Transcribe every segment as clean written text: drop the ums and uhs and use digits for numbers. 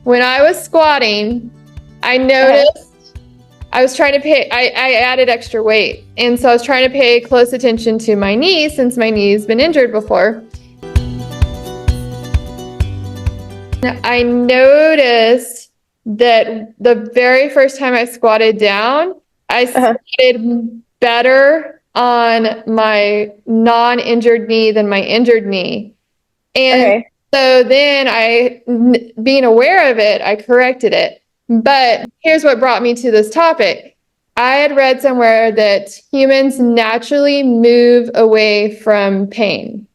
when I was squatting, I noticed I was trying to I added extra weight. And so I was trying to pay close attention to my knee since my knee's been injured before. I noticed that the very first time I squatted down, I squatted better on my non-injured knee than my injured knee. And so then being aware of it, I corrected it. But here's what brought me to this topic. I had read somewhere that humans naturally move away from pain.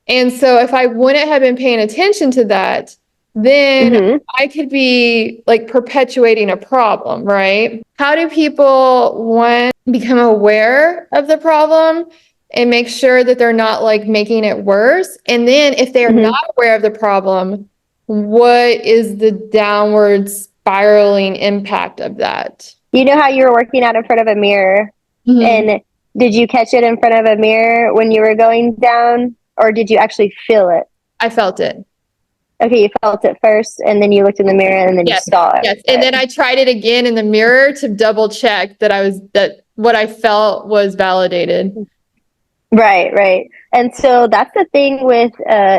And so if I wouldn't have been paying attention to that, then I could be like perpetuating a problem, right? How do people, one, become aware of the problem and make sure that they're not like making it worse? And then if they're not aware of the problem, what is the downward spiraling impact of that? You know how you were working out in front of a mirror, and did you catch it in front of a mirror when you were going down, or did you actually feel it? I felt it. Okay, you felt it first, and then you looked in the mirror, and then you saw it. Yes, and then I tried it again in the mirror to double check that what I felt was validated. Right. And so that's the thing with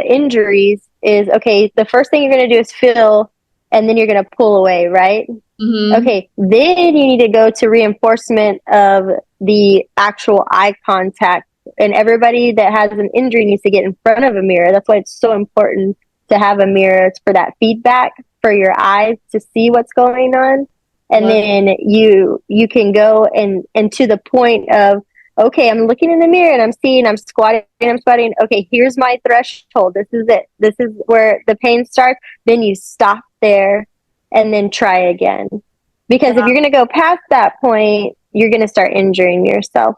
injuries is, okay, the first thing you're going to do is feel, and then you're going to pull away, right? Okay, then you need to go to reinforcement of the actual eye contact. And everybody that has an injury needs to get in front of a mirror. That's why it's so important to have a mirror. It's for that feedback for your eyes to see what's going on. And then you can go and to the point of, okay, I'm looking in the mirror and I'm seeing, I'm squatting. Okay, here's my threshold. This is it. This is where the pain starts. Then you stop there and then try again. Because if you're going to go past that point, you're going to start injuring yourself.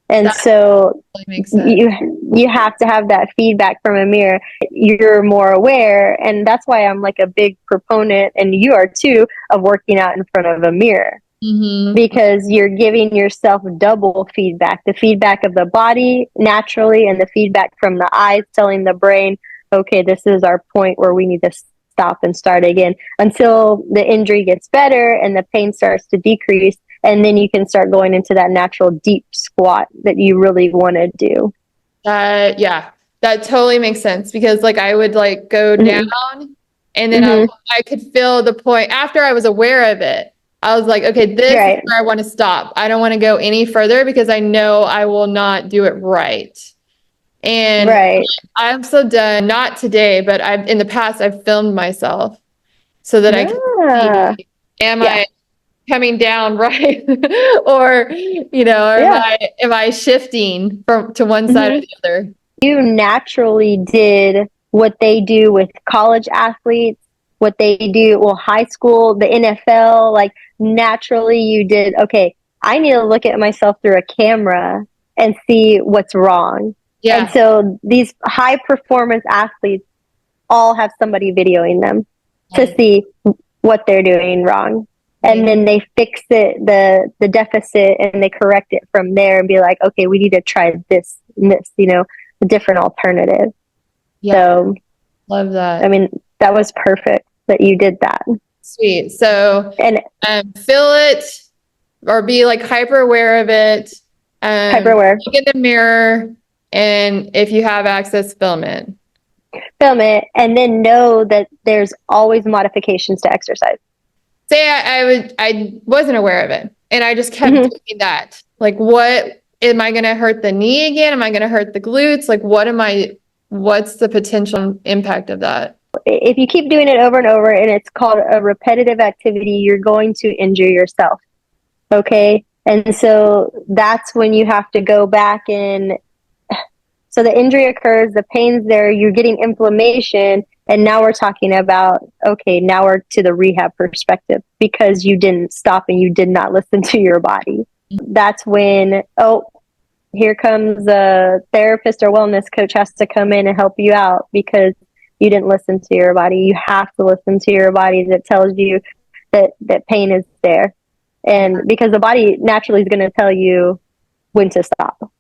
And so you have to have that feedback from a mirror. You're more aware. And that's why I'm like a big proponent, and you are too, of working out in front of a mirror. Because you're giving yourself double feedback, the feedback of the body naturally and the feedback from the eyes telling the brain, okay, this is our point where we need to stop and start again until the injury gets better and the pain starts to decrease. And then you can start going into that natural deep squat that you really want to do. Yeah, that totally makes sense, because like I would like go down and then I could feel the point after I was aware of it. I was like, okay, this is where I want to stop. I don't want to go any further because I know I will not do it right. And I'm so done. Not today, but in the past, I've filmed myself so that I can see, am I coming down right? Or, am I shifting to one side or the other? You naturally did what they do with college athletes, what they do, high school, the NFL, like naturally you did, okay, I need to look at myself through a camera and see what's wrong. Yeah. And so these high performance athletes all have somebody videoing them to see what they're doing wrong. And then they fix it, the deficit, and they correct it from there and be like, okay, we need to try this, a different alternative. Yeah. So love that. I mean, that was perfect that you did that. Sweet. So feel it or be like hyper aware of it. Hyper aware. Look in the mirror, and if you have access, film it. Film it, and then know that there's always modifications to exercise. Say I wasn't aware of it, and I just kept doing that. Like, what am I going to hurt the knee again? Am I going to hurt the glutes? Like, what's the potential impact of that? If you keep doing it over and over, and it's called a repetitive activity, you're going to injure yourself. Okay. And so that's when you have to go back so the injury occurs, the pain's there, you're getting inflammation. And now we're talking about, okay, now we're to the rehab perspective because you didn't stop and you did not listen to your body. That's when, here comes a therapist or wellness coach has to come in and help you out because you didn't listen to your body. You have to listen to your body that tells you that pain is there. And because the body naturally is going to tell you when to stop.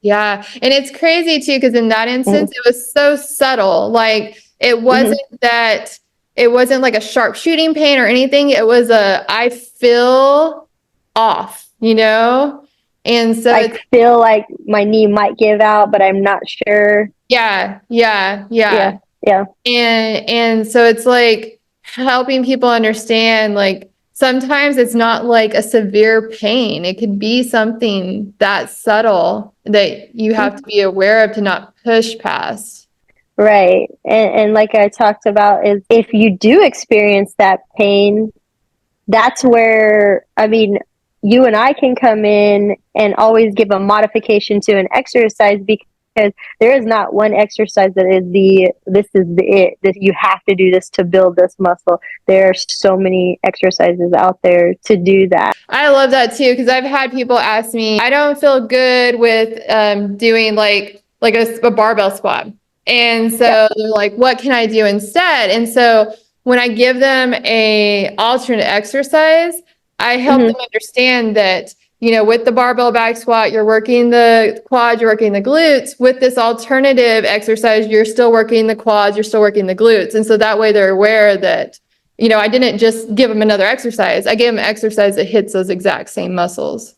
Yeah. And it's crazy too, because in that instance, it was so subtle. Like, it wasn't that it wasn't like a sharp shooting pain or anything. It was I feel off, you know? And so I feel like my knee might give out, but I'm not sure. yeah. Yeah, yeah. And so it's like helping people understand, like, sometimes it's not like a severe pain. It could be something that subtle that you have to be aware of to not push past. Right. And like I talked about, is if you do experience that pain, that's where, I mean, you and I can come in and always give a modification to an exercise, because there is not one exercise that is this is the it, this, you have to do this to build this muscle. There are so many exercises out there to do that. I love that too, because I've had people ask me, I don't feel good with doing like a barbell squat. And Yep. so they're like, what can I do instead? And so when I give them a alternate exercise, I help them Mm-hmm. understand that, you know, with the barbell back squat, you're working the quads, you're working the glutes. With this alternative exercise, you're still working the quads, you're still working the glutes. And so that way they're aware that, you know, I didn't just give them another exercise. I gave them an exercise that hits those exact same muscles.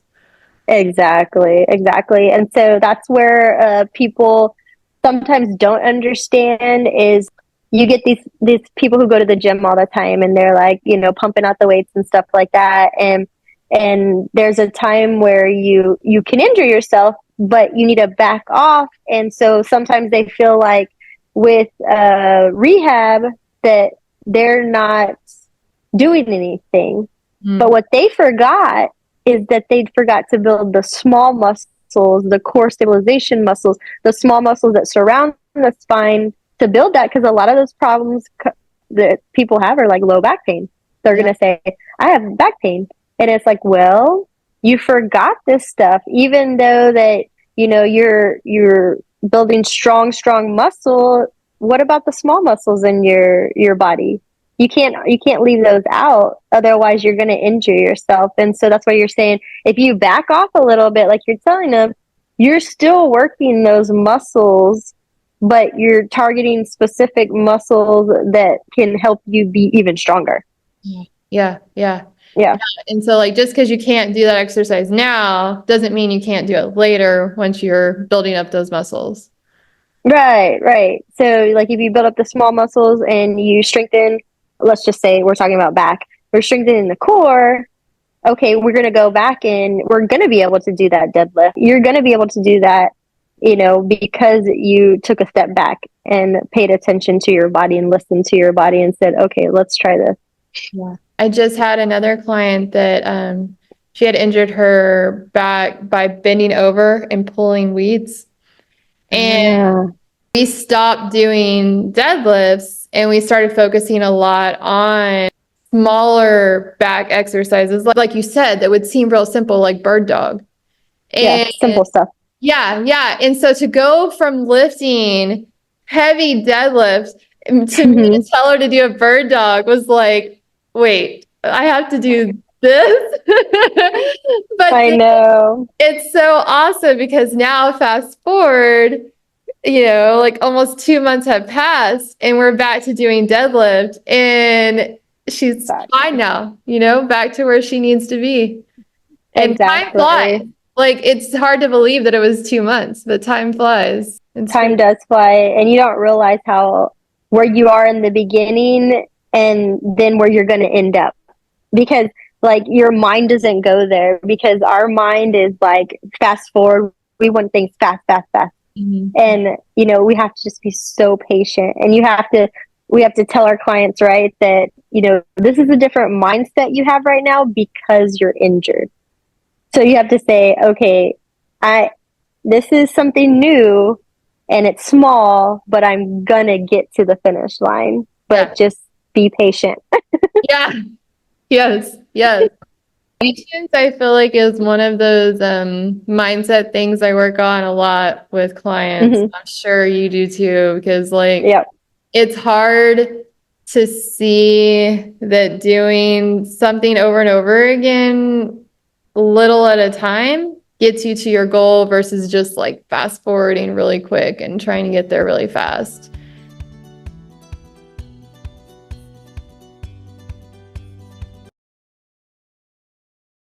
Exactly, exactly. And so that's where people sometimes don't understand is you get these people who go to the gym all the time and they're like, you know, pumping out the weights and stuff like that. And there's a time where you can injure yourself, but you need to back off. And so sometimes they feel like with rehab that they're not doing anything. But what they forgot is that they forgot to build the small muscles, the core stabilization muscles, the small muscles that surround the spine to build that. Because a lot of those problems that people have are like low back pain. They're Yeah. going to say, I have back pain. And it's like, well, you forgot this stuff, even though that, you know, you're building strong muscle. What about the small muscles in your body? You can't leave those out, otherwise you're going to injure yourself. And so that's why you're saying, if you back off a little bit, like you're telling them, you're still working those muscles, but you're targeting specific muscles that can help you be even stronger. Yeah. Yeah. And so, like, just because you can't do that exercise now doesn't mean you can't do it later once you're building up those muscles. Right. So like if you build up the small muscles and you strengthen, let's just say we're talking about back, we're strengthening the core. Okay, we're going to go back and we're going to be able to do that deadlift. You're going to be able to do that, you know, because you took a step back and paid attention to your body and listened to your body and said, okay, let's try this. Yeah. I just had another client that she had injured her back by bending over and pulling weeds. And we stopped doing deadlifts and we started focusing a lot on smaller back exercises, like you said, that would seem real simple, like bird dog. Yeah, And simple stuff. yeah. And so to go from lifting heavy deadlifts to me to tell her to do a bird dog was like, wait, I have to do this. But I know. it's so awesome because now fast forward, you know, like almost 2 months have passed and we're back to doing deadlift and she's Exactly. fine now, you know, back to where she needs to be. And time flies. Exactly. Like it's hard to believe that it was 2 months, but time flies. It's Time crazy. does fly, and you don't realize how where you are in the beginning and then where you're going to end up, because like your mind doesn't go there, because our mind is like fast forward. We want things fast. And you know, we have to just be so patient, and we have to tell our clients, right, that you know, this is a different mindset you have right now because you're injured. So you have to say, okay, I this is something new and it's small, but I'm gonna get to the finish line. Yeah. But just be patient. Yeah. Yes. Patience, I feel like, is one of those mindset things I work on a lot with clients. Mm-hmm. I'm sure you do too, because like Yep. it's hard to see that doing something over and over again, little at a time, gets you to your goal versus just like fast forwarding really quick and trying to get there really fast.